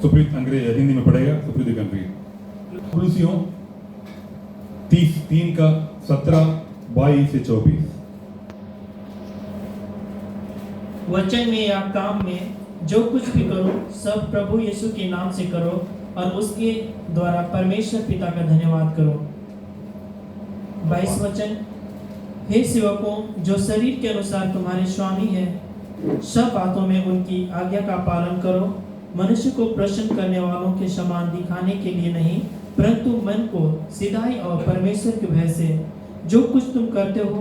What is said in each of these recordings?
सुप्रीत अंग्रेज हिंदी में पढ़ेगा, सुप्रीत यू कैन रीड। कुलूसियों 3 का 17, 22 से 24। वचन में या काम में जो कुछ भी करो सब प्रभु यीशु के नाम से करो और उसके द्वारा परमेश्वर पिता का धन्यवाद करो। 22 वचन, हे सेवकों जो शरीर के अनुसार तुम्हारे स्वामी हैं, सब बातों में उनकी आज्ञा का पालन करो, मनुष्य को प्रसन्न करने वालों के समान दिखाने के लिए नहीं, परंतु मन को सीधाई और परमेश्वर के भय से जो कुछ तुम करते हो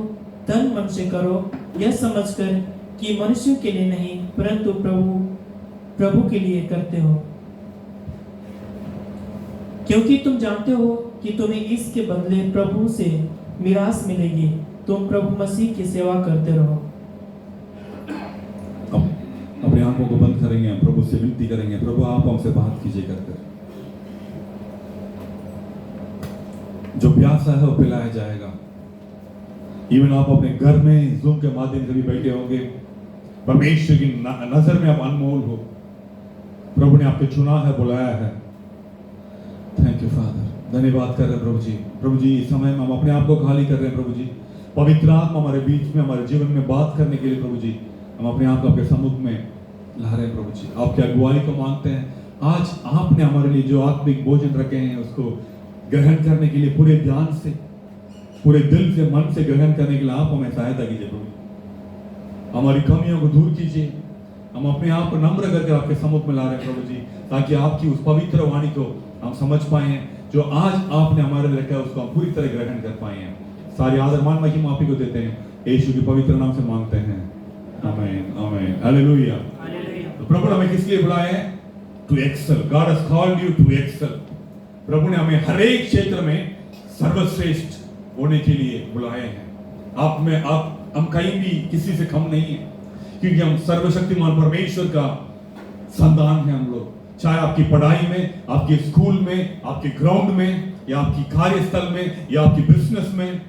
तन मन से करो, यह समझकर कि मनुष्यों के लिए नहीं परंतु प्रभु के लिए करते हो, क्योंकि तुम जानते हो कि तुम्हें इसके बदले प्रभु से मिरास मिलेगी। तुम प्रभु मसीह की सेवा करते रहो। अपने आंखों को बंद करेंगे, हम प्रभु से विनती करेंगे, प्रभु आप हमसे बात कीजिए कर। जो प्यासा है वो पिलाया जाएगा। इवन आप अपने घर में जूम के माध्यम से भी बैठे होंगे, परमेश्वर की नजर में आप अनमोल हो। प्रभु ने आपको चुना है, बुलाया है। थैंक यू फादर, धन्यवाद कर रहे हैं प्रभु जी। प्रभु जी इस समय में हम अपने आप को खाली कर रहे हैं प्रभु जी। पवित्र आत्मा हमारे बीच में, हमारे जीवन में बात करने के लिए प्रभु जी हम अपने आप को आपके सम्मुख में ला रहे हैं प्रभु जी। आपकी अगुवाई को मांगते हैं। आज आपने हमारे लिए जो आत्मिक भोजन रखे हैं उसको ग्रहण करने के लिए पूरे ध्यान से, पूरे दिल से, मन से ग्रहण करने के लिए आप हमें सहायता कीजिए प्रभु। हमारी कमियों को दूर कीजिए। हम अपने आप को नम्र करके आपके सम्मुख में ला रहे हैं प्रभु जी, ताकि आपकी उस पवित्र वाणी को हम समझ पाए जो आज आपने हमारे लिए रखा है, उसको हम पूरी तरह ग्रहण कर पाए हैं। सारी आदर मान महिमा आप ही को देते हैं, यीशु के पवित्र नाम से मांगते हैं, आमीन आमीन हालेलुया। तो प्रभु ने हमें किस लिए बुलाया है? To excel. God has called you to excel. प्रभु ने हमें हर एक क्षेत्र में सर्वश्रेष्ठ होने के लिए बुलाए हैं। हम कहीं भी किसी से कम नहीं है, क्योंकि हम सर्वशक्तिमान परमेश्वर का संतान है हम लोग। चाहे आपकी पढ़ाई में, आपके स्कूल में, आपके ग्राउंड में, या आपकी कार्यस्थल में, या आपकी बिजनेस में,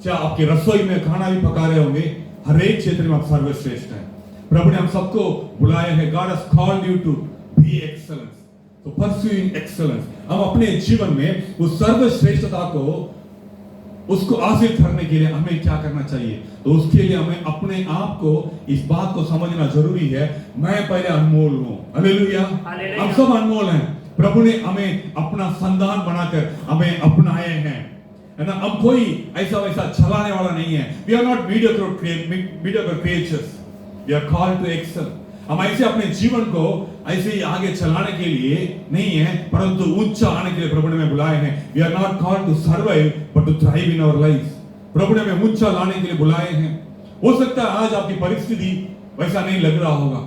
चाहे आपकी रसोई में खाना भी पका रहे होंगे, हर एक क्षेत्र में आप सर्वश्रेष्ठ हैं। प्रभु ने हम सबको बुलाया है। God has called you to be excellence, तो pursuing excellence। हम अपने जीवन में उस सर्वश्रेष्ठता को, उसको हासिल करने के लिए हमें क्या करना चाहिए? तो उसके लिए हमें अपने आप को इस बात को समझना जरूरी है, मैं पहले अनमोल हूं। हालेलुया। हम सब अनमोल हैं। प्रभु ने हमें अपना संतान बनाकर हमें अपनाए हैं, है ना। हम कोई ऐसा वैसा चलाने वाला नहीं है। We are not mediocre creatures, we are called to excel। हम ऐसे अपने जीवन को ऐसे ही आगे चलाने के लिए नहीं है, परंतु ऊंचा आने के लिए प्रभु ने हमें बुलाए हैं। We are not called to survive but to thrive in our lives। प्रभु ने हमें ऊंचा लाने के लिए बुलाए हैं। हो सकता है आज आपकी परिस्थिति वैसा नहीं लग रहा होगा,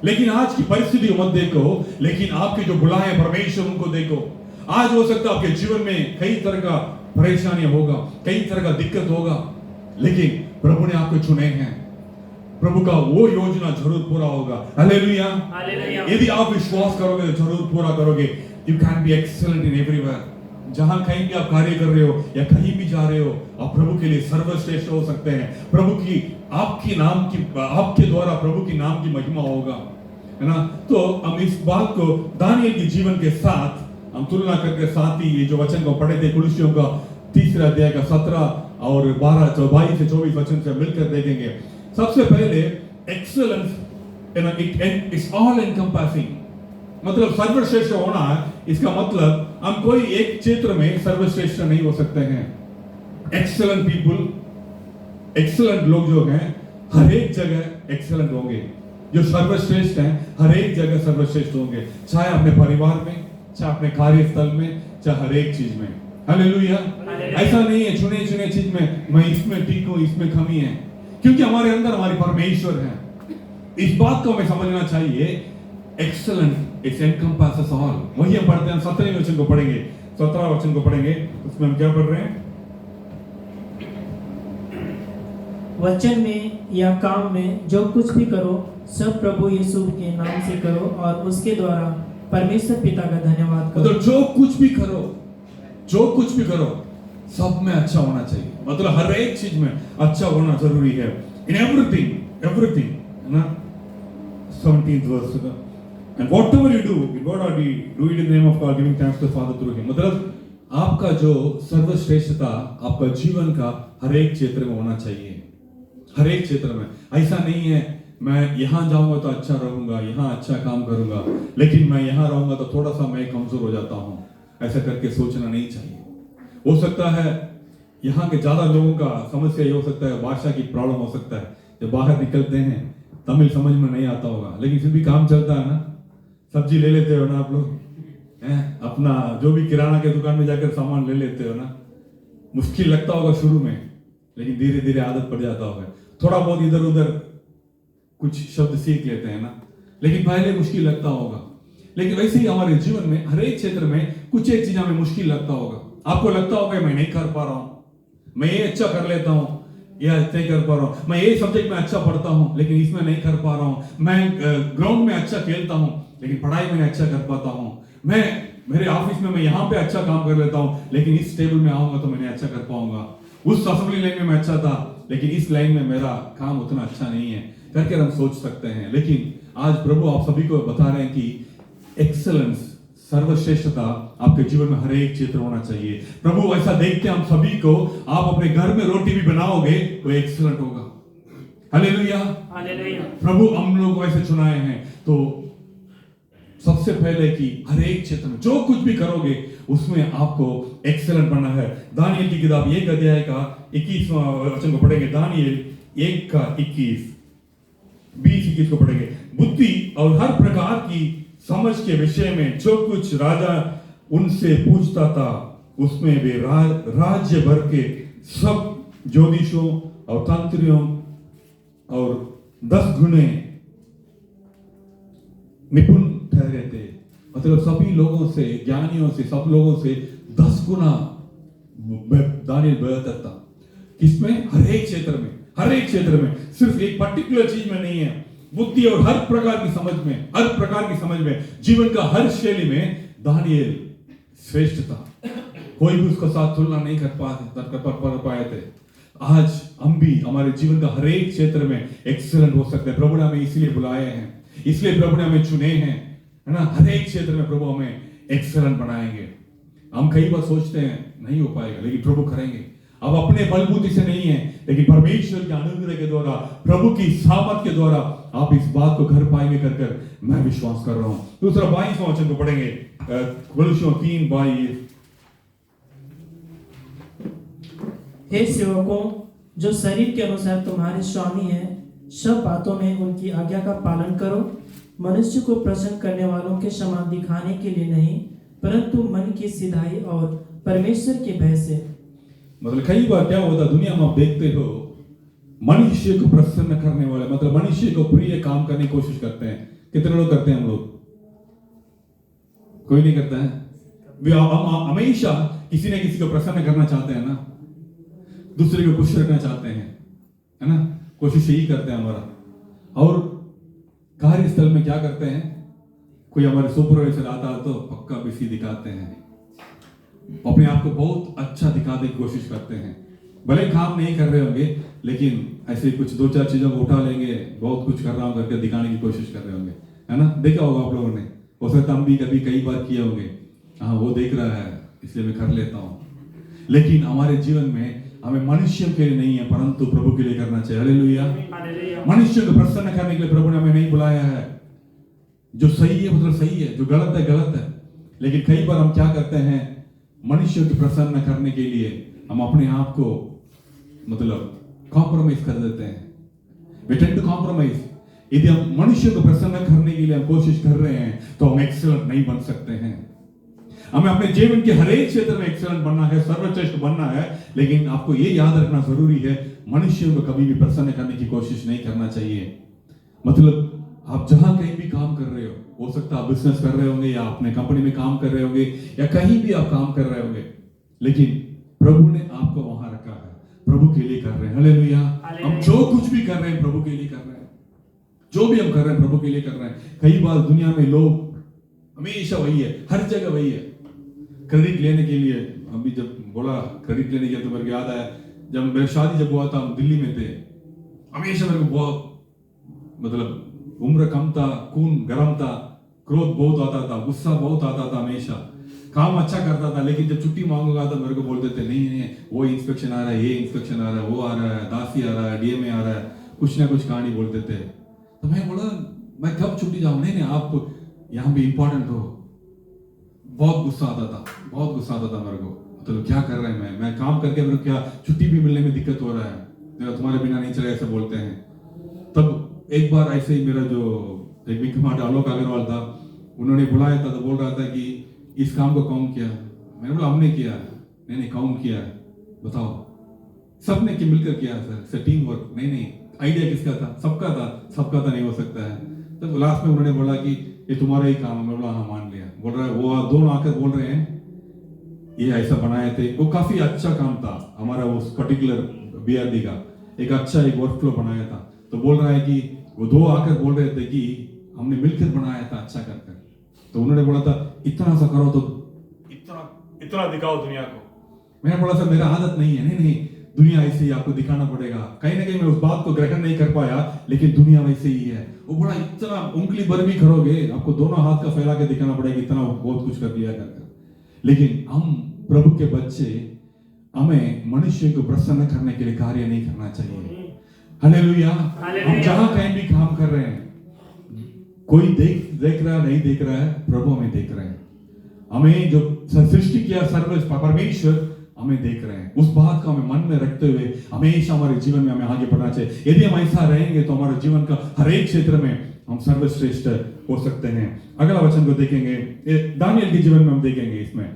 लेकिन आज की परिस्थिति को मत देखो, लेकिन आपके जो बुलाए हैं परमेश्वर उनको देखो। आज हो सकता है आपके जीवन में कई तरह का परेशानी होगा, कई तरह का दिक्कत होगा, लेकिन प्रभु ने आपको चुने हैं। प्रभु का वो योजना जरूर पूरा होगा। हालेलुया। यदि आप विश्वास करोगे तो जरूर पूरा करोगे। You can be excellent in everywhere. जहां कहीं भी आप कार्य कर रहे हो या कहीं भी जा रहे हो, आप प्रभु के लिए सर्वश्रेष्ठ हो सकते हैं। प्रभु की आपके द्वारा प्रभु की नाम की महिमा होगा, है ना। तो हम इस बात को दानिएल के जीवन के साथ हम तुलना करके साथ ही ये जो वचन को पढ़े थे कुलुस्सियों का 3 अध्याय का 17 और 22 से 24 वचन से मिलकर देखेंगे। सबसे पहले एक्सेलेंस, इट्स ऑल एनकंपासिंग, मतलब सर्वश्रेष्ठ होना है। इसका मतलब हम कोई एक क्षेत्र में सर्वश्रेष्ठ नहीं हो सकते हैं। एक्सेलेंट पीपल, एक्सेलेंट लोग जो हैं हर एक जगह एक्सेलेंट होंगे। जो सर्वश्रेष्ठ हैं हर एक जगह सर्वश्रेष्ठ होंगे, चाहे अपने परिवार में, चाहे अपने कार्यस्थल में, चाहे हर एक चीज में। हालेलुया। ऐसा नहीं है चुने चीज में मैं इसमें ठीक हूं, इसमें कमी है, क्योंकि हमारे अंदर हमारी परमेश्वर है। इस बात को हमें समझना चाहिए। Excellent it's encompasses all. वही हम पढ़ते हैं, 17वें वचन को पढ़ेंगे, 17वां वचन को पढ़ेंगे। उसमें हम क्या पढ़ रहे हैं? वचन में या काम में जो कुछ भी करो सब प्रभु यीशु के नाम से करो और उसके द्वारा परमेश्वर पिता का धन्यवाद करो। मतलब जो कुछ भी करो सब में अच्छा होना चाहिए। मतलब हर एक चीज में अच्छा होना जरूरी है। इन एवरीथिंग, है ना। 17th वर्स का And whatever you do, what are we do it in the name of God, giving thanks to the Father through Him. मतलब आपका जो सर्वश्रेष्ठता आपका जीवन का हर एक क्षेत्र में होना चाहिए, हर एक क्षेत्र में। ऐसा नहीं है मैं यहाँ जाऊंगा तो अच्छा रहूंगा, यहाँ अच्छा काम करूंगा, लेकिन मैं यहाँ रहूंगा तो थोड़ा सा मैं कमजोर हो जाता हूँ, ऐसा करके सोचना नहीं चाहिए। हो सकता है यहाँ के ज्यादा लोगों का समस्या ये हो सकता है, भाषा की प्रॉब्लम हो सकता है, जब बाहर निकलते हैं तमिल समझ में नहीं आता होगा, लेकिन फिर भी काम चलता है ना, सब्जी ले लेते हो ना आप लोग, अपना जो भी किराना के दुकान में जाकर सामान ले लेते हो ना। मुश्किल लगता होगा शुरू में, लेकिन धीरे धीरे आदत पड़ जाता होगा, थोड़ा बहुत इधर उधर कुछ शब्द सीख लेते हैं ना, लेकिन पहले मुश्किल लगता होगा। लेकिन वैसे ही हमारे जीवन में हर एक क्षेत्र में कुछ एक चीज हमें मुश्किल लगता होगा। आपको लगता होगा मैं नहीं कर पा रहा हूं, मैं ये अच्छा कर लेता हूं, ये अच्छा कर पा रहा हूं, मैं ये सब्जेक्ट में अच्छा पढ़ता हूं लेकिन इसमें नहीं कर पा रहा हूं, मैं ग्राउंड में अच्छा खेलता हूं लेकिन पढ़ाई में अच्छा कर पाता हूं, मैं मेरे ऑफिस में मैं यहाँ पे अच्छा काम कर लेता हूं लेकिन इस टेबल में आऊंगा तो मैं अच्छा कर पाऊंगा, उस असेंबली लाइन में मैं अच्छा था लेकिन इस लाइन में मेरा काम उतना अच्छा नहीं है करके हम सोच सकते हैं। लेकिन आज प्रभु आप सभी को बता रहे हैं कि एक्सेलेंस, सर्वश्रेष्ठता आपके जीवन में हर एक क्षेत्र होना चाहिए। प्रभु ऐसा देखते हैं हम सभी को, आप अपने घर में रोटी भी बनाओगे तो एक्सेलेंट होगा। Hallelujah, hallelujah. प्रभु हम लोग ऐसे चुनाए हैं तो सबसे पहले कि हर एक क्षेत्र में जो कुछ भी करोगे उसमें आपको एक्सेलेंट बनना है। दानियल की किताब 1 अध्याय का 21वां वचन को पढ़ेंगे, दानियल 1 का 20-21 को पढ़ेंगे। बुद्धि और हर प्रकार की समझ के विषय में जो कुछ राजा उनसे पूछता था उसमें वे राज्य भर के सब ज्योतिषों और तंत्रियों और 10 गुणे निपुण ठहरे थे। मतलब सभी लोगों से, ज्ञानियों से, सब लोगों से 10 गुना दानियल बेहतर था। किसमें? हर एक क्षेत्र में, हर एक क्षेत्र में, सिर्फ एक पर्टिकुलर चीज में नहीं है। बुद्धि और हर प्रकार की समझ में, हर प्रकार की समझ में, जीवन का हर शैली में दानियल श्रेष्ठ था। कोई भी उसका साथ तुलना नहीं कर पाए थे। आज हम भी हमारे जीवन का हर एक क्षेत्र में एक्सीलेंट हो सकते हैं। प्रभु ने हमें इसलिए बुलाए हैं, इसलिए प्रभु ने हमें चुने हैं, है ना। हर एक क्षेत्र में प्रभु हमें एक्सीलेंट बनाएंगे। हम कई बार सोचते हैं नहीं हो पाएगा, लेकिन प्रभु करेंगे। अब अपने बलबूती से नहीं है, लेकिन परमेश्वर के अनुग्रह के द्वारा, प्रभु की सामर्थ के द्वारा आप इस बात को घर पाएंगे कर मैं विश्वास कर रहा हूं। दूसरा 22वां वचन को पढ़ेंगे, कोलोसियों 3:22। हे सेवकों, जो शरीर के अनुसार तुम्हारे स्वामी हैं, सब बातों में उनकी आज्ञा का पालन करो, मनुष्य को प्रसन्न करने वालों के समान दिखाने के लिए नहीं, परंतु मन की सिधाई और परमेश्वर के भय से। मतलब कई बार क्या होता है दुनिया में, आप देखते हो मनुष्य को प्रसन्न करने वाले, मतलब मनुष्य को प्रिय काम करने की कोशिश करते हैं। कितने लोग करते हैं? हम लोग, कोई नहीं करता है। हम हमेशा किसी न किसी को प्रसन्न करना चाहते हैं ना, दूसरे को खुश रखना चाहते हैं, है ना। कोशिश यही करते हैं हमारा। और कार्यस्थल में क्या करते हैं, कोई हमारे सुपरवाइजर आता है तो पक्का बिसी दिखाते हैं, अपने आप को बहुत अच्छा दिखाने की कोशिश करते हैं। भले काम नहीं कर रहे होंगे, लेकिन ऐसे कुछ 2-4 चीजों को उठा लेंगे, बहुत कुछ कर रहा हूं करके दिखाने की कोशिश कर रहे होंगे, है ना। देखा होगा आप लोगों ने, हो सकता हम भी कभी कई बार किए होंगे, हाँ वो देख रहा है इसलिए मैं कर लेता हूं। लेकिन हमारे जीवन में हमें मनुष्य के लिए नहीं है, परंतु प्रभु के लिए करना चाहिए। हालेलुया। मनुष्य को प्रसन्न करने के लिए प्रभु ने हमें नहीं बुलाया है। जो सही है मतलब सही है, जो गलत है गलत है। लेकिन कई बार हम क्या करते हैं, मनुष्य को प्रसन्न करने के लिए हम अपने आप को मतलब कॉम्प्रोमाइज कर देते हैं। We tend to compromise। यदि हम मनुष्य को प्रसन्न करने के लिए हम कोशिश कर रहे हैं तो हम एक्सेलेंट नहीं बन सकते हैं। हमें अपने जीवन के हर एक क्षेत्र में एक्सेलेंट बनना है, सर्वश्रेष्ठ बनना है। लेकिन आपको ये याद रखना जरूरी है, मनुष्य को कभी भी प्रसन्न करने की कोशिश नहीं करना चाहिए। मतलब आप जहां कहीं भी काम कर रहे हो सकता है आप बिजनेस कर रहे होंगे, या अपने कंपनी में काम कर रहे होंगे, या कहीं भी आप काम कर रहे होंगे, लेकिन प्रभु ने आपको वहां रखा है, प्रभु के लिए कर रहे हैं। हालेलुया। हम जो कुछ भी कर रहे हैं प्रभु के लिए कर रहे हैं, जो भी हम कर रहे हैं प्रभु के लिए कर रहे हैं। कई बार दुनिया में लोग हमेशा वही है, हर जगह वही है। क्रेडिट लेने के लिए, अभी जब बोला क्रेडिट लेने के, तो मेरे को याद आया जब मेरी शादी जब हुआ था, हम दिल्ली में थे, हमेशा मेरे को बहुत मतलब उम्र कम था, खून गर्म था, क्रोध बहुत आता था, गुस्सा बहुत आता था, हमेशा काम अच्छा करता था, लेकिन जब छुट्टी मांगूंगा तो मेरे को बोलते थे नहीं नहीं, वो इंस्पेक्शन आ रहा है, ये इंस्पेक्शन आ रहा है, वो आ रहा है, दासी आ रहा है, डीएमए आ रहा है, कुछ ना कुछ कहानी बोलते थे। तो मैं बोला मैं कब छुट्टी जाऊं? नहीं नहीं, आप यहाँ पे इंपॉर्टेंट हो। बहुत गुस्सा आता था, बहुत गुस्सा आता था मेरे को। तो क्या कर रहे हैं, मैं काम करके मेरे को क्या छुट्टी भी मिलने में दिक्कत हो रहा है, तुम्हारे बिना नहीं चले, ऐसे बोलते हैं। तब एक बार ऐसे ही मेरा जो एक विक्रमाट आलोक अग्रवाल था, उन्होंने बुलाया था, तो बोल रहा था कि इस काम को कौन किया? मैंने बोला हमने किया है। नहीं नहीं, कौन किया है बताओ? सबने कि मिलकर किया है सर, टीम वर्क। नहीं नहीं, आइडिया किसका था? सबका था। सबका तो नहीं हो सकता है। तो लास्ट में उन्होंने बोला कि ये तुम्हारा ही काम है। मैं बोला हाँ मान लिया। बोल रहा है वो दोनों आकर बोल रहे हैं ये ऐसा बनाए थे, वो काफी अच्छा काम था हमारा, उस पर्टिकुलर बीआरडी का एक अच्छा एक वर्कफ्लो बनाया था। तो बोल रहा है कि वो दो आकर बोल रहे थे कि हमने मिलकर बनाया था अच्छा कर। तो उन्होंने बोला था इतना सा करो, तो इतना दिखाओ दुनिया को। मैंने बोला सर मेरा आदत नहीं है। नहीं नहीं, दुनिया ऐसे ही आपको दिखाना पड़ेगा। कहीं ना कहीं मैं उस बात को ग्रहण नहीं कर पाया, लेकिन दुनिया वैसे ही है। वो बोला इतना उंगली भर भी करोगे, आपको दोनों हाथ का फैला के दिखाना पड़ेगा, इतना बहुत कुछ कर लिया कर। लेकिन हम प्रभु के बच्चे, हमें मनुष्य को प्रसन्न करने के लिए कार्य नहीं करना चाहिए। हालेलुया। हम जहां कहीं भी काम कर रहे हैं, कोई देख रहा नहीं देख रहा है, प्रभु हमें देख रहे हैं। हमें जो सृष्टि किया सर्व परमेश्वर हमें देख रहे हैं। उस बात को हमें मन में रखते हुए हमेशा हमारे जीवन में हमें आगे बढ़ना चाहिए। यदि हम ऐसा रहेंगे तो हमारे जीवन का हर एक क्षेत्र में हम सर्वश्रेष्ठ हो सकते हैं। अगला वचन को देखेंगे, दानियल के जीवन में हम देखेंगे। इसमें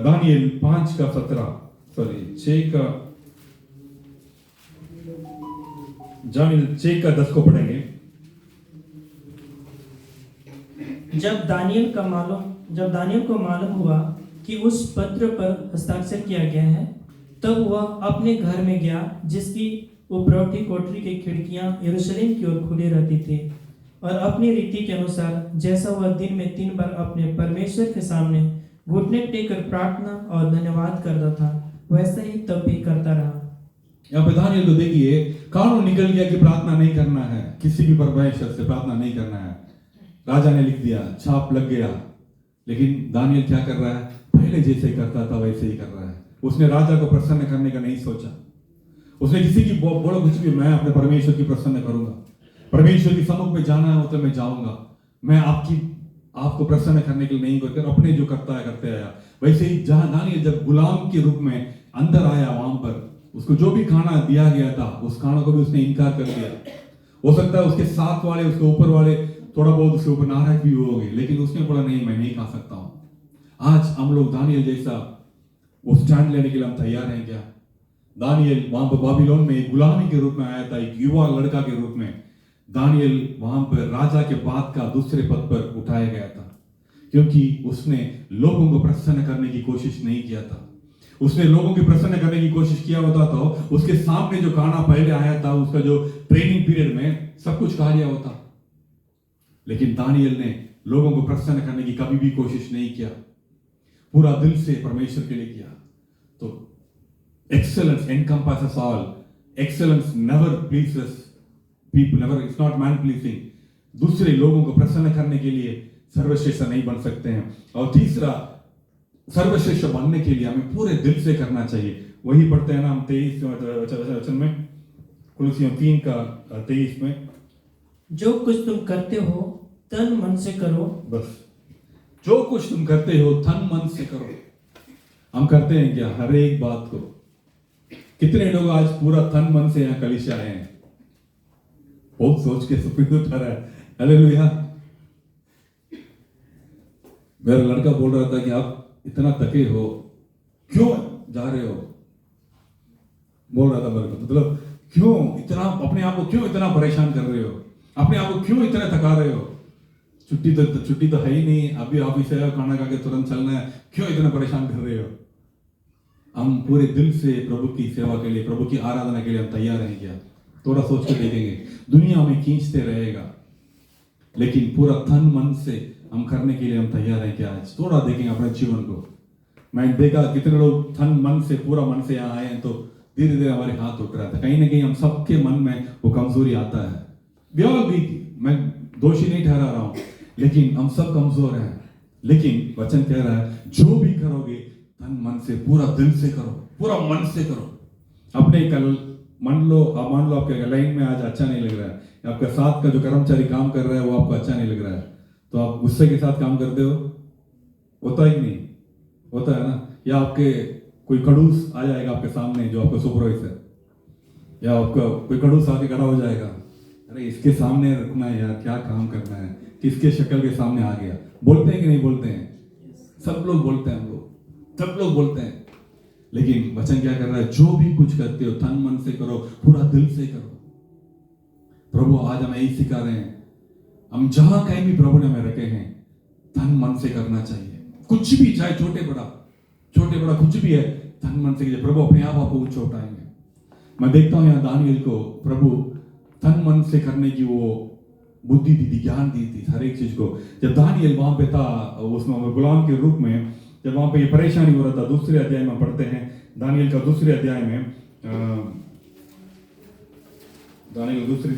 दानियल 6 का 10 को पढ़ेंगे। जब दानियल को मालूम हुआ कि उस पत्र पर हस्ताक्षर किया गया है, तब वह अपने घर में गया, जिसकी उपरौठी कोठरी की खिड़कियां यरूशलेम की ओर खुली रहती थी, और अपनी रीति के अनुसार जैसा वह दिन में 3 बार अपने परमेश्वर के सामने घुटने टेककर प्रार्थना और धन्यवाद करता था, वैसा ही तब भी करता रहा। यहाँ पे दानियल को देखिए, कानून निकल गया कि प्रार्थना नहीं करना है, किसी भी परमेश्वर से प्रार्थना नहीं करना है। राजा ने लिख दिया, छाप लग गया। लेकिन दानियल क्या कर रहा है? पहले जैसे करता था वैसे ही कर रहा है। उसने राजा को प्रसन्न करने का नहीं सोचा। उसने किसी की बोलो कुछ भी, मैं अपने परमेश्वर की प्रसन्न करूंगा, परमेश्वर की सम्मुख में जाना है तो मैं जाऊंगा, मैं आपको प्रसन्न करने के लिए नहीं करकर अपने जो करता है करते आया। वैसे ही जहां दानियल जब गुलाम के रूप में अंदर आया, वहां पर उसको जो भी खाना दिया गया था, उस खाना को भी उसने इनकार कर दिया। हो सकता है उसके साथ वाले, उसके ऊपर वाले थोड़ा बहुत उसके ऊपर नाराज भी हो गए, लेकिन उसने बोला नहीं, मैं नहीं खा सकता हूं। आज हम लोग दानियल जैसा वो स्टैंड लेने के लिए हम तैयार हैं क्या? दानियल वहां पर बाबिलोन में एक गुलामी के रूप में आया था, एक युवा लड़का के रूप में। दानियल वहां पर राजा के बाद का दूसरे पद पर उठाया गया था, क्योंकि उसने लोगों को प्रसन्न करने की कोशिश नहीं किया था। उसने लोगों की प्रसन्न करने की कोशिश किया होता तो उसके सामने जो खाना पहले आया था, उसका जो ट्रेनिंग पीरियड में सब कुछ खा लिया होता। लेकिन दानियल ने लोगों को प्रसन्न करने की कभी भी कोशिश नहीं किया, पूरा दिल से परमेश्वर के लिए किया। तो excellence encompasses all. Excellence never pleases people, never, it's not man pleasing. दूसरे लोगों को प्रसन्न करने के लिए सर्वश्रेष्ठ नहीं बन सकते हैं। और तीसरा, सर्वश्रेष्ठ बनने के लिए हमें पूरे दिल से करना चाहिए। वही पढ़ते हैं ना हम 23 वचन में, कुलुसियों 3 का 23 में, जो कुछ तुम करते हो तन मन से करो। बस जो कुछ तुम करते हो तन मन से करो। हम करते हैं क्या हर एक बात को? कितने लोग आज पूरा तन मन से यहाँ कलीसिया आए हैं? बहुत सोच के सुप्रीम उठा रहा है। हालेलुया। मेरा लड़का बोल रहा था कि आप इतना थके हो, क्यों जा रहे हो? बोल रहा था मेरे को, मतलब क्यों इतना अपने आप को क्यों इतना परेशान कर रहे हो? अपने आप को क्यों इतना थका रहे हो? छुट्टी तो है ही नहीं, अभी ऑफिस है, खाना खा के तुरंत चलना है, क्यों इतना परेशान कर रहे हो? हम पूरे दिल से प्रभु की सेवा के लिए, प्रभु की आराधना के लिए हम तैयार हैं क्या? थोड़ा सोच के देखेंगे। दुनिया हमें खींचते रहेगा, लेकिन पूरा तन मन से हम करने के लिए हम तैयार हैं क्या? आज थोड़ा देखेंगे अपने जीवन को। मैं देखा कितने लोग तन मन से, पूरा मन से यहाँ आए हैं, तो धीरे धीरे हमारे हाथ उठ रहा था। कहीं ना कहीं हम सबके मन में वो कमजोरी आता है। मैं दोषी नहीं ठहरा रहा हूं, लेकिन हम सब कमजोर हैं। लेकिन वचन कह रहा है जो भी करोगे तन मन से, पूरा दिल से करो, पूरा मन से करो। अपने कल मान लो आपके लाइन में आज अच्छा नहीं लग रहा है, आपका साथ का जो कर्मचारी काम कर रहा है वो आपको अच्छा नहीं लग रहा है, तो आप गुस्से के साथ काम करते हो? होता ही नहीं, होता है ना? या आपके कोई खड़ूस आ जाएगा आपके सामने जो आपका सुपरवाइजर है, या आपका कोई खड़ूस आके खड़ा हो जाएगा, अरे इसके सामने रखना है यार, क्या काम करना है, किसके शक्ल के सामने आ गया। बोलते हैं कि नहीं बोलते हैं? सब लोग बोलते हैं, हम लोग सब लोग बोलते हैं। लेकिन वचन क्या कर रहा है? जो भी कुछ करते हो तन मन से करो, पूरा दिल से करो। प्रभु आज हमें यही सिखा रहे हैं, हम जहां कहीं भी प्रभु ने हमें रखे हैं तन मन से करना चाहिए। कुछ भी, चाहे छोटे बड़ा कुछ भी है, तन मन से कीजिए। प्रभु अपने आप आपको ऊंचा उठाएंगे। मैं देखता हूं यहाँ दानिएल को प्रभु तन मन से करने की वो बुद्धि दी थी, ज्ञान दी थी हर एक चीज को। जब दानिएल वहां पे था, उसमें गुलाम के रूप में, जब वहां पे ये परेशानी हो रहा था, दूसरे अध्याय में पढ़ते हैं, दानिएल का दूसरे अध्याय में, दानिएल दूसरी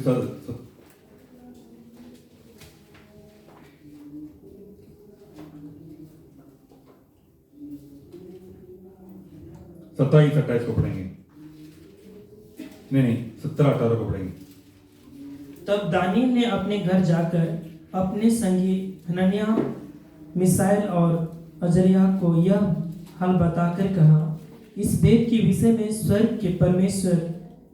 27-28 को पढ़ेंगे, नहीं 17-18 को पढ़ेंगे। तब दानियेल ने अपने घर जाकर अपने संगी हनन्याह, मिसाइल और अजरिया को यह हाल बताकर कहा, इस भेद के विषय में स्वर्ग के परमेश्वर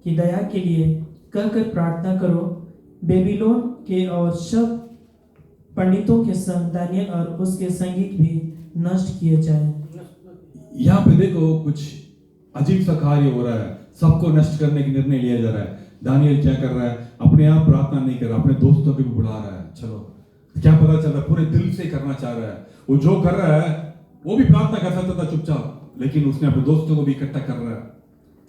की दया के लिए कहकर प्रार्थना करो। बेबीलोन के और सब पंडितों के संग दानियेल और उसके संगी भी नष्ट किए जाएं। यहाँ पे देखो कुछ अजीब सा कार्य हो रहा है, सबको नष्ट करने की निर्णय लिया जा रहा है। दानियेल क्या कर रहा है? अपने आप प्रार्थना नहीं कर रहा, अपने दोस्तों को भी बुला रहा है। चलो, क्या पता चल रहा है? पूरे दिल से करना चाह रहा है। वो जो कर रहा है वो भी प्रार्थना कर सकता था चुपचाप, लेकिन उसने अपने दोस्तों को भी इकट्ठा कर रहा है।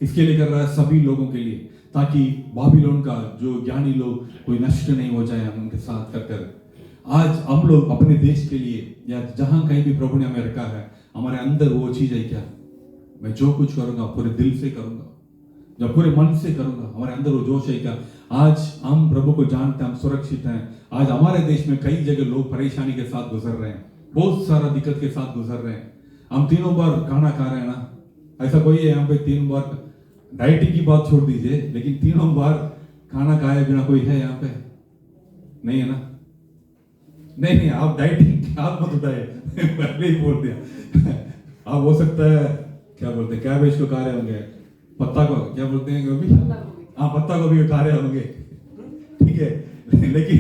किसके लिए कर रहा है? सभी लोगों के लिए, ताकि बाबिलोन का जो ज्ञानी लोग कोई नष्ट नहीं हो जाए उनके साथ कर। आज हम लोग अपने देश के लिए या जहां कहीं भी प्रभु ने हमें रखा है, हमारे अंदर वो चीज है क्या? मैं जो कुछ करूंगा पूरे दिल से करूंगा, जब पूरे मन से करूंगा। हमारे अंदर वो जोश है क्या? आज हम प्रभु को जानते हैं, हम सुरक्षित हैं। आज हमारे देश में कई जगह लोग परेशानी के साथ गुजर रहे हैं, बहुत सारा दिक्कत के साथ गुजर रहे हैं। हम 3 बार खाना खा रहे हैं ना, ऐसा कोई है यहाँ पे 3 बार? डाइटिंग की बात छोड़ दीजिए, लेकिन 3 बार खाना खाए बिना कोई है यहाँ पे? नहीं है ना? नहीं, आप डाइटिंग आप मत उठाए पहले ही बोल दिया। आप हो सकता है क्या बोलते हैं, कैबेज को खा रहे होंगे, पत्ता को क्या बोलते हैं गोभी, हाँ पत्ता गोभी खा रहे होंगे, ठीक है, लेकिन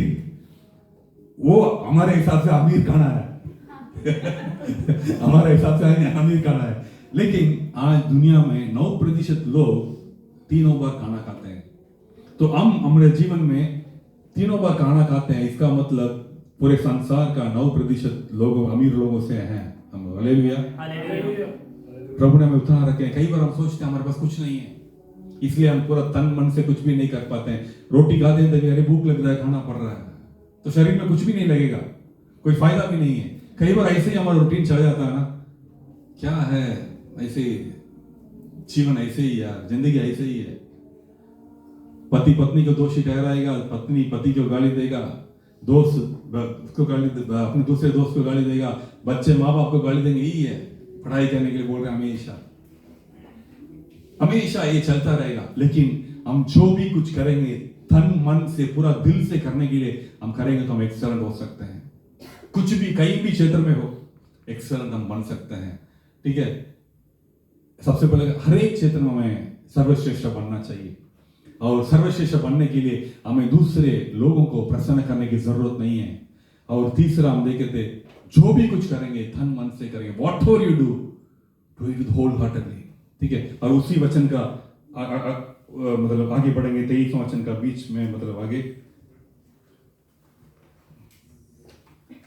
वो हमारे हिसाब से अमीर खाना है। हमारे हिसाब से अमीर खाना है। लेकिन आज दुनिया में 9% लोग 3 बार खाना खाते हैं। तो हम हमारे जीवन में 3 बार खाना खाते हैं, इसका मतलब पूरे संसार का 9% लोग अमीर लोगों से हैं हम। हालेलुया। प्रभु ने हमें उठा रखे हैं। कई बार हम सोचते हैं हमारे पास कुछ नहीं है, इसलिए हम पूरा तन मन से कुछ भी नहीं कर पाते हैं। रोटी खाते हैं तभी अरे भूख लग रहा है, खाना पड़ रहा है, तो शरीर में कुछ भी नहीं लगेगा, कोई फायदा भी नहीं है। कई बार ऐसे ही हमारा रूटीन चल जाता है ना, क्या है ऐसे जीवन, ऐसे ही यार जिंदगी ऐसे ही है। पति पत्नी को दोषी ठहराएगा, पत्नी पति को गाली देगा, दोस्त उसको गाली, अपने दूसरे दोस्त को गाली देगा, बच्चे माँ बाप को गाली देंगे। यही है पढ़ाई करने के लिए बोल रहे हैं, हमेशा ये चलता रहेगा। लेकिन हम जो भी कुछ करेंगे तन मन से पूरा दिल से करने के लिए हम करेंगे तो हम एक्सेलेंट हो सकते हैं। कुछ भी कहीं भी क्षेत्र में हो, एक्सेलेंट हम बन सकते हैं। ठीक है, सबसे पहले हर एक क्षेत्र में हमें सर्वश्रेष्ठ बनना चाहिए, और सर्वश्रेष्ठ बनने के लिए हमें दूसरे लोगों को प्रसन्न करने की जरूरत नहीं है। और तीसरा हम देखे थे, जो भी कुछ करेंगे तन मन से करेंगे। Whatever you do it with whole heartedly. ठीक है, और उसी वचन का मतलब आगे बढ़ेंगे 23वां वचन का बीच में, मतलब आगे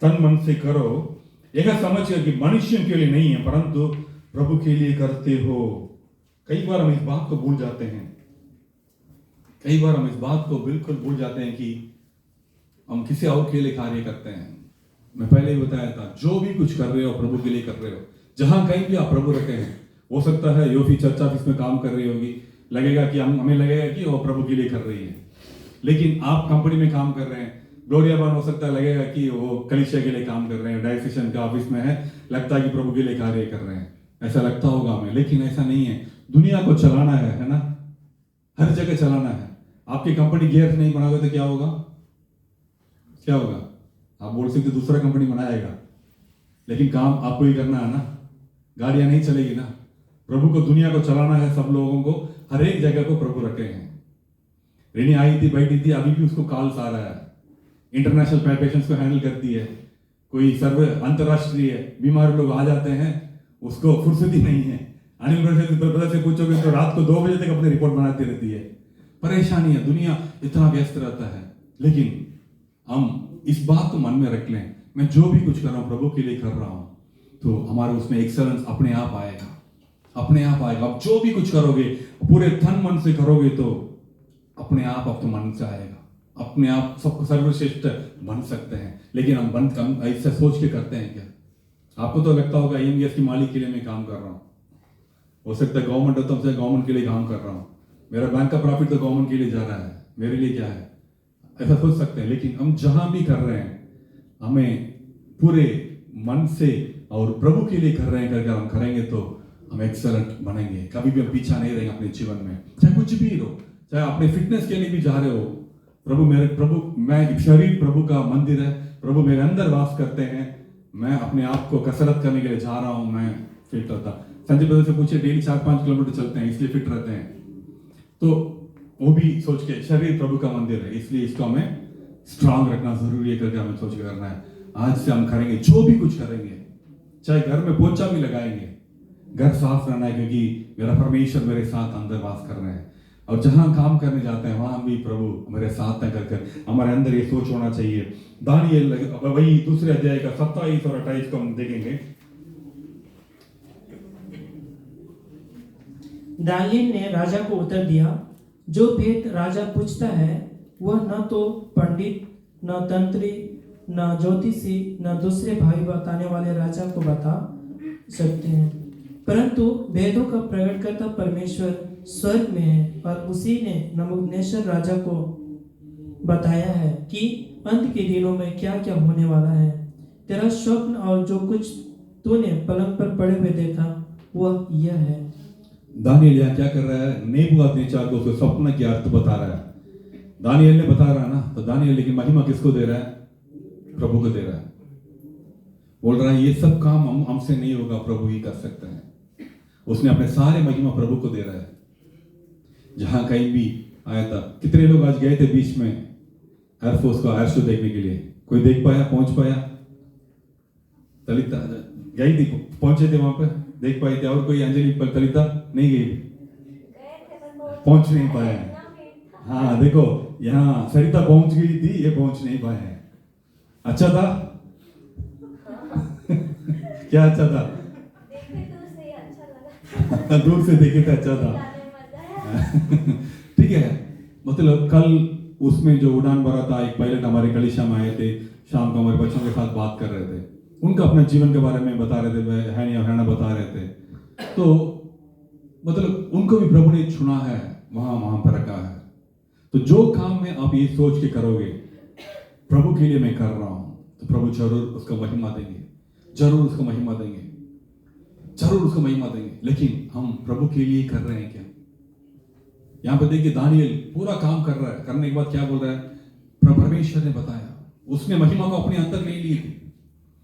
तन मन से करो, यह समझकर कि मनुष्यों के लिए नहीं है परंतु प्रभु के लिए करते हो। कई बार हम इस बात को भूल जाते हैं, कई बार हम इस बात को बिल्कुल भूल जाते हैं कि हम किसी और के लिए कार्य करते हैं। मैं पहले ही बताया था, जो भी कुछ कर रहे हो प्रभु के लिए कर रहे हो। जहां कहीं भी आप प्रभु रखे हैं, हो सकता है योफी चर्च ऑफिस में काम कर रही होगी, लगेगा कि हमें लगेगा कि वो प्रभु के लिए कर रही है। लेकिन आप कंपनी में काम कर रहे हैं, ग्लोरियाबान हो सकता है लगेगा कि वो कलीसिया के लिए काम कर रहे हैं, डायसेशन का ऑफिस में है, लगता है कि प्रभु के लिए कार्य कर रहे हैं, ऐसा लगता होगा हमें, लेकिन ऐसा नहीं है। दुनिया को चलाना है ना, हर जगह चलाना है। आपकी कंपनी गियर नहीं बनाओगे तो क्या होगा? क्या होगा? आप बोल सकते दूसरा कंपनी बनाएगा, लेकिन काम आपको ही करना है ना, गाड़ियां नहीं चलेगी ना। प्रभु को दुनिया को चलाना है, सब लोगों को, हर एक जगह को प्रभु रखे हैं। रेनी आई थी, बैठी थी, अभी भी उसको कॉल्स आ रहा है, इंटरनेशनल पेशेंट्स को हैंडल करती है, कोई सर्व अंतरराष्ट्रीय बीमार लोग आ जाते हैं, उसको फुर्सत ही नहीं है। अनिल ब्रदर से पूछोगे तो रात को 2 बजे तक अपनी रिपोर्ट बनाती रहती है। परेशानी है, दुनिया इतना व्यस्त रहता है। लेकिन हम इस बात को मन में रख लें, मैं जो भी कुछ कर रहा हूं प्रभु के लिए कर रहा हूं, तो हमारे उसमें एक्सेलेंस अपने आप आएगा, अपने आप आएगा। आप जो भी कुछ करोगे पूरे तन मन से करोगे तो अपने आप आपके मन से आएगा, अपने आप सबको सर्वश्रेष्ठ बन सकते हैं। लेकिन हम ऐसा सोच के करते हैं क्या? आपको तो लगता होगा एमबीएस की मालिक के लिए मैं काम कर रहा हूं, हो सकता है गवर्नमेंट हो तो मैं गवर्नमेंट के लिए काम कर रहा हूं, मेरा बैंक का प्रॉफिट तो गवर्नमेंट के लिए जा रहा है, मेरे लिए क्या है, ऐसा सोच सकते हैं। लेकिन हम जहां भी कर रहे हैं हमें पूरे मन से और प्रभु के लिए कर रहे हैं, करके हम करेंगे तो हम एक्सेलेंट बनेंगे। कभी भी हम पीछा नहीं रहेंगे अपने जीवन में, चाहे कुछ भी हो, चाहे अपने फिटनेस के लिए भी जा रहे हो। मैं शरीर प्रभु का मंदिर है, प्रभु मेरे अंदर वास करते हैं, मैं अपने आप को कसरत करने के लिए जा रहा हूं, मैं फिट रहता। संजय ब्रदर से पूछे, डेली 4-5 किलोमीटर चलते हैं इसलिए फिट रहते हैं, तो वो भी सोच के शरीर प्रभु का मंदिर है इसलिए इसको हमें स्ट्रांग रखना जरूरी है, करके हमें सोच के करना है। आज से हम करेंगे, जो भी कुछ करेंगे, चाहे घर में पोछा भी लगाएंगे, घर साफ रहना है, क्योंकि मेरा परमेश्वर मेरे साथ अंदर वास कर रहे हैं। और जहां काम करने जाते हैं वहां भी प्रभु मेरे साथ है, कर हमारे अंदर ये सोच होना चाहिए। दानियेल वही 2 अध्याय का 27 और 28 को हम देखेंगे। दानियेल ने राजा को उत्तर दिया, जो भेद राजा पूछता है वह न तो पंडित, न तंत्री, न ज्योतिषी, न दूसरे भाई बताने वाले राजा को बता सकते हैं, परंतु भेदों का प्रकटकर्ता परमेश्वर स्वर्ग में है, और उसी ने नबूकदनेस्सर राजा को बताया है कि अंत के दिनों में क्या क्या होने वाला है। तेरा स्वप्न और जो कुछ तूने पलंग पर पड़े हुए देखा वह यह है। दानियेल यहाँ क्या कर रहा है? नेबूकदनेस्सर को उसके स्वप्न की अर्थ बता रहा है। दानियेल ने बता रहा है ना, तो दानियेल लेकिन महिमा किसको दे रहा है? प्रभु को दे रहा है। बोल रहा है ये सब काम हमसे नहीं होगा, प्रभु ही कर सकते हैं। उसने अपने सारे महिमा प्रभु को दे रहा है। जहां कहीं भी आया था, कितने लोग आज गए थे बीच में एयरफोर्स का एयर शो देखने के लिए? कोई देख पाया, पहुंच पाया? तलिता गई थी, पहुंचे थे वहां पे, देख पाई थी? और कोई अंजलि पर तलिता नहीं गई, पहुंच नहीं पाया है। हाँ देखो, यहाँ सरिता पहुंच गई थी, ये पहुंच नहीं पाए हैं। अच्छा था क्या अच्छा था? दूर से देखे थे अच्छा था। ठीक है, मतलब कल उसमें जो उड़ान भरा था, एक पायलट हमारे कलीसिया में आए थे, शाम को हमारे बच्चों के साथ बात कर रहे थे, उनका अपने जीवन के बारे में बता रहे थे, है बता रहे थे। तो मतलब उनको भी प्रभु ने चुना है, वहां पर रखा है। तो जो काम में आप ये सोच के करोगे प्रभु के लिए मैं कर रहा हूं, तो प्रभु जरूर उसको महिमा देंगे, जरूर उसको महिमा देंगे, जरूर उसको महिमा देंगे। लेकिन हम प्रभु के लिए कर रहे हैं क्या? यहां पर देखिए, दानियेल पूरा काम कर रहा है, करने के बाद क्या बोल रहा है? परमेश्वर ने बताया, उसने महिमा को अपने अंदर नहीं ली थी।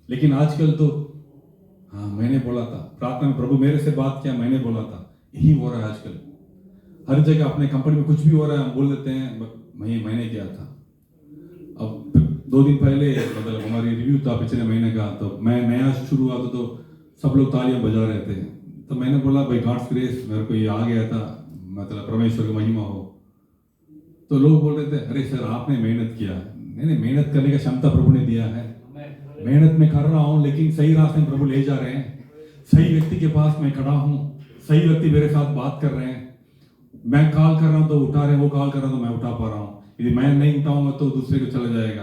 लेकिन आजकल तो हाँ, मैंने बोला था प्रार्थना में, प्रभु मेरे से बात किया, मैंने बोला था, यही हो रहा है आजकल। हर जगह अपने कंपनी में कुछ भी हो रहा है, हम बोल देते हैं मैंने किया था। अब 2 दिन पहले मतलब हमारी रिव्यू था पिछले महीने का, तो मैं नया शुरू हुआ तो सब लोग तालियां बजा रहे थे। तो मैंने बोला भाई गॉड्स ग्रेस, मेरे को ये आ गया था, मतलब परमेश्वर की महिमा हो। तो लोग बोल रहे थे, अरे सर आपने मेहनत किया। नहीं, मेहनत करने का क्षमता प्रभु ने दिया है, मेहनत में कर रहा हूं, लेकिन सही रास्ते में प्रभु ले जा रहे हैं। सही व्यक्ति के पास मैं खड़ा हूं, सही व्यक्ति मेरे साथ बात कर रहे हैं। मैं कॉल कर रहा हूं तो उठा रहे हैं, वो कॉल कर रहा हूं तो मैं उठा पा रहा हूं। यदि मैं नहीं उठाऊंगा तो दूसरे को चला जाएगा,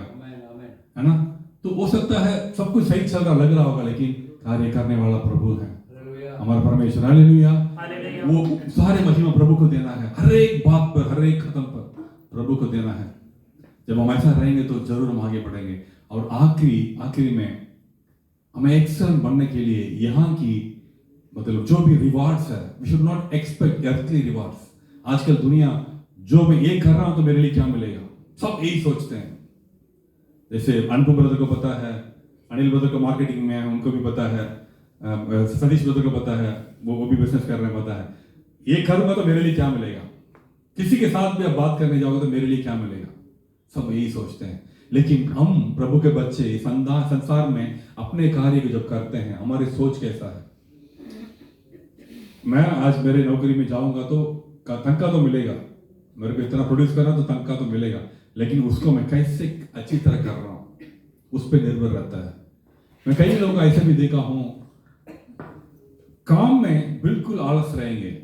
है ना? तो हो सकता है सब कुछ सही चल रहा लग रहा होगा, लेकिन कार्य करने वाला प्रभु है, हमारा परमेश्वर। हालेलुया। वो सारे महिमा प्रभु को देना है, हर एक बात पर, हर एक कदम पर प्रभु को देना है। जब हम ऐसा रहेंगे तो जरूर हम आगे बढ़ेंगे। और आखिरी में हमें एक्सेलेंट बनने के लिए यहाँ की मतलब जो भी रिवार्ड्स है, we should not expect earthly rewards. आजकल दुनिया जो मैं ये कर रहा हूं तो मेरे लिए क्या मिलेगा, सब यही सोचते हैं। जैसे अनुपम ब्रदर को पता है, अनिल ब्रदर को मार्केटिंग में है, उनको भी पता है, सतीश ब्रदर को पता है, वो भी बिजनेस कर रहे हैं, पता है ये करूंगा तो मेरे लिए क्या मिलेगा। किसी के साथ भी आप बात करने जाओगे तो मेरे लिए क्या मिलेगा, सब यही सोचते हैं। लेकिन हम प्रभु के बच्चे इस संसार में अपने कार्य को जब करते हैं, हमारी सोच कैसा है। मैं आज मेरे नौकरी में जाऊंगा तो तनख्वाह तो मिलेगा, मेरे को इतना प्रोड्यूस करना तो तनख्वाह तो मिलेगा, लेकिन उसको मैं कैसे अच्छी तरह कर रहा हूं उस पर निर्भर रहता है। मैं कई लोगों को ऐसे भी देखा हूं, काम में बिल्कुल आलस रहेंगे,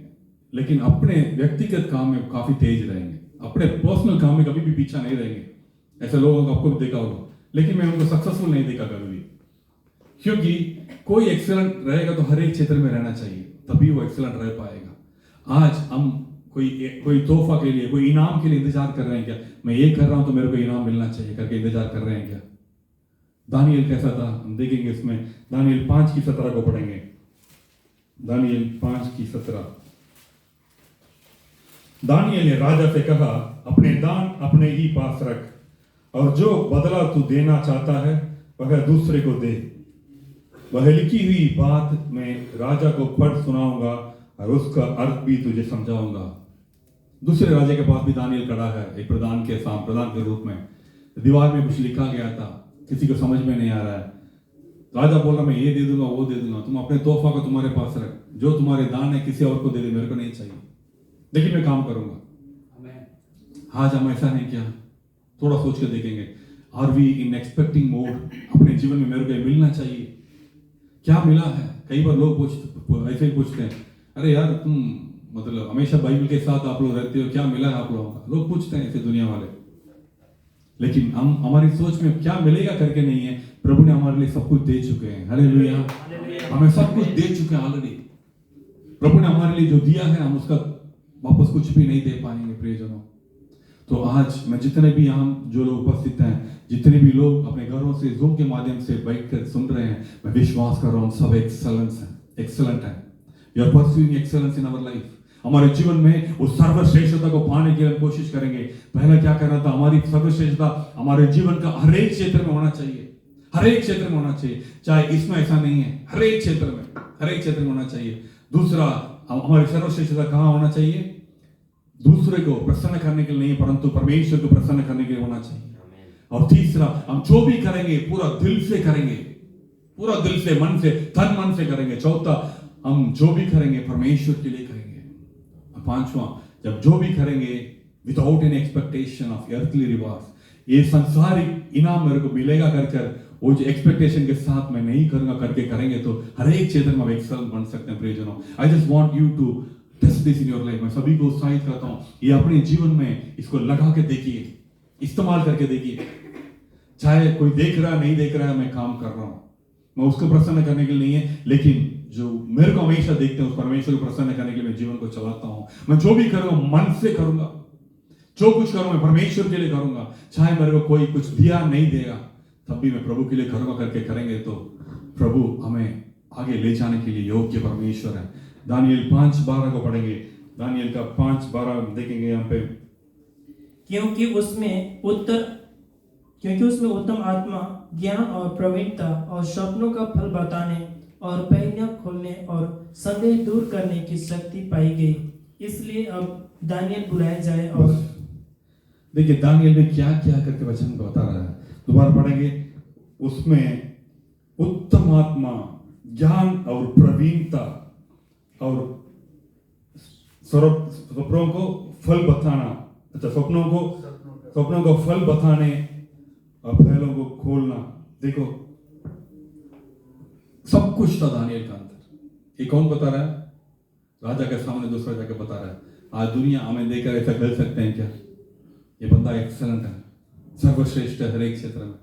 लेकिन अपने व्यक्तिगत काम में काफी तेज रहेंगे, अपने पर्सनल काम में कभी भी पीछा नहीं रहेंगे। ऐसे लोगों को आपको भी देखा होगा, लेकिन मैं उनको सक्सेसफुल नहीं देखा कभी भी। क्योंकि कोई एक्सीलेंट रहेगा तो हर एक क्षेत्र में रहना चाहिए, तभी वो एक्सीलेंट रह पाएगा। आज हम कोई तोहफा के लिए, कोई इनाम के लिए इंतजार कर रहे हैं क्या, मैं ये कर रहा हूं तो मेरे को इनाम मिलना चाहिए करके इंतजार कर रहे हैं क्या। दानियल कैसा था हम देखेंगे इसमें, दानियल 5:17 को पढ़ेंगे। दानियल 5:17। दानियल ने राजा से कहा, अपने दान अपने ही पास रख, और जो बदला तू देना चाहता है वह दूसरे को दे। वह लिखी हुई बात मैं राजा को पढ़ सुनाऊंगा और उसका अर्थ भी तुझे समझाऊंगा। दूसरे राजा के पास भी दानियल खड़ा है, एक प्रधान के रूप में। दीवार में कुछ लिखा गया था, किसी को समझ में नहीं आ रहा है। राजा बोल रहा मैं ये दे दूंगा, वो दे दूंगा, तुम अपने तोहफा को तुम्हारे पास रख, जो तुम्हारे दान है किसी और को दे दे, मेरे को नहीं चाहिए, लेकिन मैं काम करूंगा। आज हम ऐसा नहीं किया, थोड़ा सोच के देखेंगे, are we in expecting mode. अपने जीवन में मेरे को मिलना चाहिए, क्या मिला है। कई बार लोग ऐसे ही पूछते हैं, अरे यार तुम मतलब हमेशा बाइबल के साथ आप लोग रहते हो, क्या मिला है आप लोगों का। लोग पूछते हैं ऐसे दुनिया वाले, लेकिन हम हमारी सोच में क्या मिलेगा करके नहीं है। प्रभु ने हमारे लिए सब कुछ दे चुके हैं, हालेलुया। हमें सब कुछ दे चुके हैं ऑलरेडी। प्रभु ने हमारे लिए जो दिया है हम उसका वापस कुछ भी नहीं दे पाएंगे प्रियजनों। तो आज मैं जितने भी यहाँ जो लोग उपस्थित हैं, जितने भी लोग अपने घरों से जूम के माध्यम से बैठकर सुन रहे हैं, मैं विश्वास कर रहा हूँ सब एक्सेलेंट है। We are pursuing excellence in our life. हमारे जीवन में उस सर्वश्रेष्ठता को पाने की हम कोशिश करेंगे। पहला क्या करना था, हमारी सर्वश्रेष्ठता हमारे जीवन का हर एक क्षेत्र में होना चाहिए, हर एक क्षेत्र में होना चाहिए। चाहे इसमें ऐसा नहीं है, हर एक क्षेत्र में होना चाहिए। दूसरा, हमारी सर्वश्रेष्ठता कहाँ होना चाहिए, दूसरे को प्रसन्न करने के लिए नहीं, परंतु परमेश्वर को प्रसन्न करने के लिए होना चाहिए। और तीसरा, हम जो भी करेंगे पूरा दिल से करेंगे, पूरा दिल से, मन से, तन मन से करेंगे। चौथा, हम जो भी करेंगे परमेश्वर के लिए करेंगे। पांचवा, जब जो भी करेंगे without any expectation of earthly rewards, ये संसारिक इनाम मेरे को मिलेगा कर वो जो एक्सपेक्टेशन के साथ मैं नहीं करूंगा करके करेंगे तो हर एक क्षेत्र में एक्सेलेंट बन सकते हैं प्रियजनों। I just want you to test this in your life. मैं सभी को उत्साहित करता हूं, ये अपने जीवन में इसको लगा के देखिए, इस्तेमाल करके देखिए। चाहे कोई देख रहा है नहीं देख रहा है, मैं काम कर रहा हूं, मैं उसको प्रसन्न करने के लिए नहीं है, लेकिन जो मेरे को हमेशा देखते हैं उस परमेश्वर को प्रसन्न करने के लिए मैं जीवन को चलाता हूं। मैं जो भी करूंगा मन से करूंगा, जो कुछ करूंगा मैं परमेश्वर के लिए करूंगा। चाहे मेरे को कोई कुछ दिया नहीं देगा, तब भी मैं प्रभु के लिए करूंगा करके करेंगे तो प्रभु हमें आगे ले जाने के लिए योग्य परमेश्वर है। दानियल 5:12 को पढ़ेंगे। दानियल का 5:12 देखेंगे यहाँ पे। क्योंकि उसमें उत्तम आत्मा, ज्ञान और प्रवीणता और स्वप्नों का फल बताने और पहेलियां खोलने और संदेह दूर करने की शक्ति पाई गई, इसलिए अब दानियल बुलाया जाए। और देखिए दानियल में क्या क्या करके वचन को बता रहा है, दोबारा पढ़ेंगे। उसमें उत्तम आत्मा, ज्ञान और प्रवीणता और स्वप्नों को फल बताना, अच्छा स्वप्नों को फल बताने और पहलों को खोलना। देखो सब कुछ था दानियल का अंदर। ये कौन बता रहा है, राजा के सामने दूसरा जाकर बता रहा है। आज दुनिया हमें देखकर ऐसा कर सकते हैं क्या, ये बंदा एक्सेलेंट है, सर्वश्रेष्ठ है हर एक क्षेत्र में।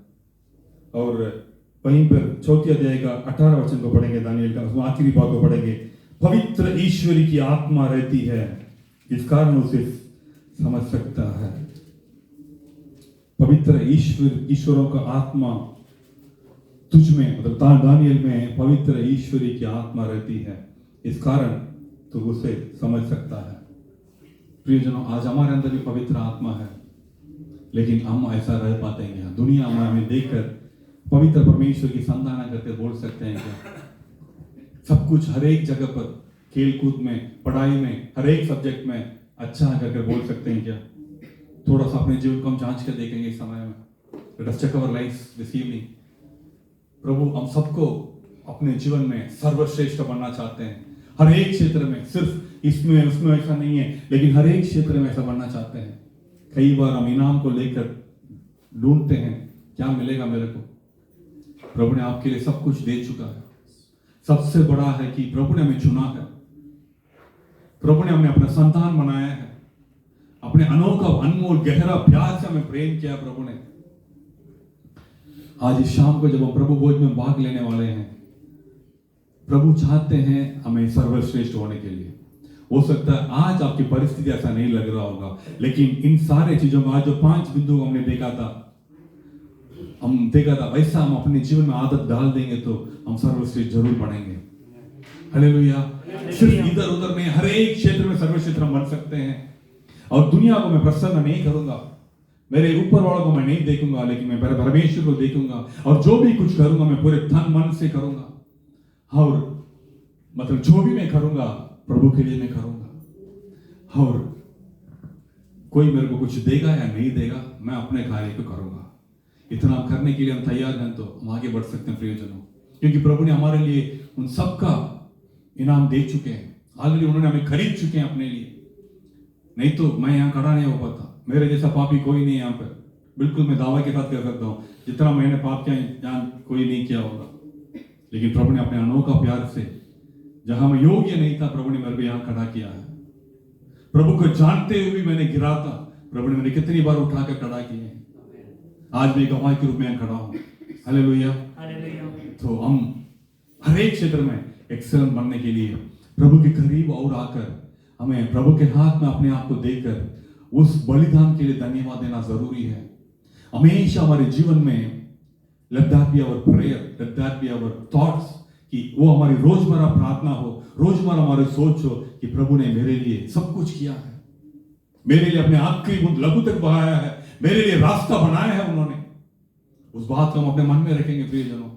और वहीं पर 4 अध्याय का 18 वचन को पढ़ेंगे दानियल का, उसमें आखिरी बात को पढ़ेंगे। पवित्र ईश्वरी की आत्मा रहती है, इस कारण उसे समझ सकता है। पवित्र ईश्वरों का आत्मा तुझ में, मतलब दानियल में पवित्र ईश्वरी की आत्मा रहती है, इस कारण तू उसे समझ सकता है। प्रियजनों, आज हमारे अंदर भी पवित्र आत्मा है, लेकिन हम ऐसा रह पाते हैं क्या? दुनिया हमें देखकर पवित्र परमेश्वर की संताना करके बोल सकते हैं क्या? सब कुछ हर एक जगह पर, खेल कूद में, पढ़ाई में, हर एक सब्जेक्ट में अच्छा करके बोल सकते हैं क्या? थोड़ा सा अपने जीवन को हम जांच कर देखेंगे इस समय में। Let us check our lives this evening. प्रभु हम सबको अपने जीवन में सर्वश्रेष्ठ बनना चाहते हैं, हर एक क्षेत्र में, सिर्फ इसमें उसमें ऐसा नहीं है, लेकिन हर एक क्षेत्र में ऐसा बनना चाहते हैं। कई बार हम इनाम को लेकर ढूंढते हैं, क्या मिलेगा मेरे को? प्रभु ने आपके लिए सब कुछ दे चुका है। सबसे बड़ा है कि प्रभु ने हमें चुना है, प्रभु ने हमें अपना संतान बनाया है, अपने अनोखा अनमोल गहरा प्यार से हमें प्रेम किया प्रभु ने। आज इस शाम को जब हम प्रभु भोज में भाग लेने वाले हैं, प्रभु चाहते हैं हमें सर्वश्रेष्ठ होने के लिए। हो सकता है आज आपकी परिस्थिति ऐसा नहीं लग रहा होगा, लेकिन इन सारे चीजों में आज जो 5 बिंदु हमने देखा था, वैसा हम अपने जीवन में आदत डाल देंगे तो हम सर्वश्रेष्ठ जरूर बनेंगे। हालेलुया। सिर्फ इधर उधर नहीं, हर एक क्षेत्र में सर्वश्रेष्ठ हम बन सकते हैं। और दुनिया को मैं प्रसन्न नहीं करूंगा, मेरे ऊपर वालों को मैं नहीं देखूंगा, लेकिन मैं परमेश्वर को देखूंगा, और जो भी कुछ करूंगा मैं पूरे तन मन से करूंगा, और मतलब जो भी मैं करूंगा प्रभु के लिए मैं करूंगा। और कोई मेरे को कुछ देगा या नहीं देगा, मैं अपने कार्य को करूंगा। इतना करने के लिए हम तैयार हैं तो हम आगे बढ़ सकते हैं प्रियजनों, क्योंकि प्रभु ने हमारे लिए उन सब का इनाम दे चुके हैं। ऑलरेडी उन्होंने हमें खरीद चुके हैं अपने लिए। नहीं तो मैं यहाँ खड़ा नहीं हो पाता, मेरे जैसा पापी कोई नहीं यहाँ पर। बिल्कुल मैं दावा के साथ कह सकता हूँ, जितना मैंने पाप किया यहाँ कोई नहीं किया होगा। लेकिन प्रभु ने अपने अनोखा प्यार से, जहां मैं योग्य नहीं था, प्रभु ने मेरे को यहाँ खड़ा किया है। प्रभु को जानते हुए भी मैंने गिरा था, प्रभु ने मैंने कितनी बार उठाकर खड़ा किए हैं। आज मैं गवाह के रूप में यहाँ खड़ा हूँ। हालेलुया। तो हम हर एक क्षेत्र में एक्सेलेंट बनने के लिए प्रभु के करीब और आकर हमें प्रभु के हाथ में अपने आप को देकर उस बलिदान के लिए धन्यवाद देना जरूरी है। हमेशा हमारे जीवन में let that be our prayer, let that be our thoughts, कि वो हमारी रोजमर्रा प्रार्थना हो, रोजमर्रा हमारी सोच हो कि प्रभु ने मेरे लिए सब कुछ किया है, मेरे लिए अपने आखिरी बूंद लहू तक बहाया है, मेरे लिए रास्ता बनाया है उन्होंने। उस बात को हम अपने मन में रखेंगे प्रियजनों।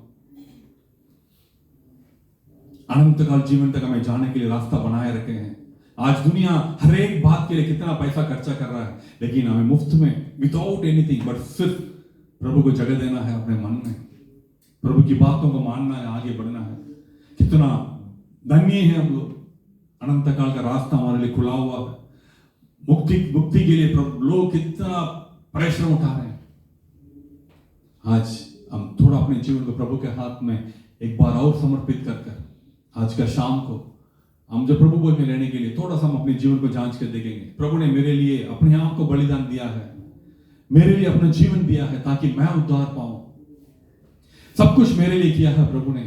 अनंत काल जीवन तक हमें जाने के लिए रास्ता बनाए रखे हैं। आज दुनिया हर एक बात के लिए कितना पैसा खर्चा कर रहा है, लेकिन हमें मुफ्त में, विदाउट एनीथिंग, बट सिर्फ प्रभु को जगह देना है अपने मन में, प्रभु की बातों को मानना है, आगे बढ़ना है। कितना धन्य है हम लोग। अनंत काल का रास्ता हमारे लिए खुला हुआ है। मुक्ति के लिए लोग कितना परिश्रम उठा रहे हैं। आज हम थोड़ा अपने जीवन को प्रभु के हाथ में एक बार और समर्पित कर आज का शाम को हम जब प्रभु भोज में लेने के लिए थोड़ा सा हम अपने जीवन को जांच कर देखेंगे। प्रभु ने मेरे लिए अपने आप को बलिदान दिया है, मेरे लिए अपना जीवन दिया है ताकि मैं उद्धार पाऊं। सब कुछ मेरे लिए किया है प्रभु ने,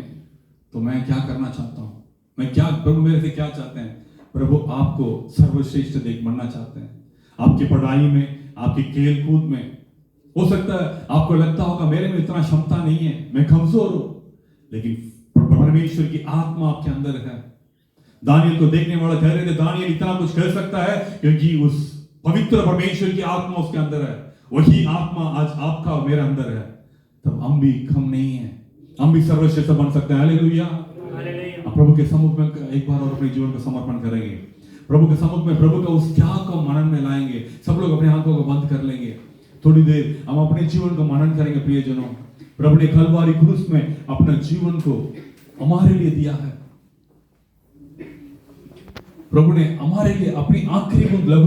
तो मैं क्या करना चाहता हूं? मैं क्या, प्रभु मेरे से क्या चाहते हैं? प्रभु आपको सर्वश्रेष्ठ देख बनना चाहते हैं। आपकी पढ़ाई में, आपकी खेल कूद में, हो सकता है आपको लगता होगा मेरे में इतना क्षमता नहीं है, मैं कमजोर हूं, लेकिन परमेश्वर की आत्मा आपके अंदर है। दानियल को देखने वाला कह रहे थे दानियल इतना कुछ कर सकता है क्योंकि उस पवित्र परमेश्वर की आत्मा उसके अंदर है। वही आत्मा आज आपका और मेरे अंदर है। तब हम भी कम नहीं है, हम भी सर्वश्रेष्ठ बन सकते हैं। हालेलुया। प्रभु के सम्मुख में एक बार और अपने जीवन को समर्पण करेंगे। प्रभु के सम्मुख में प्रभु का उस त्याग को मनन में लाएंगे। सब लोग अपने आंखों को बंद कर लेंगे। थोड़ी देर हम अपने जीवन को मनन करेंगे। प्रियजनों, प्रभु ने कलवारी क्रूस में अपना जीवन को हमारे लिए दिया है। प्रभु ने हमारे लिए अपनी आखिरी बूंद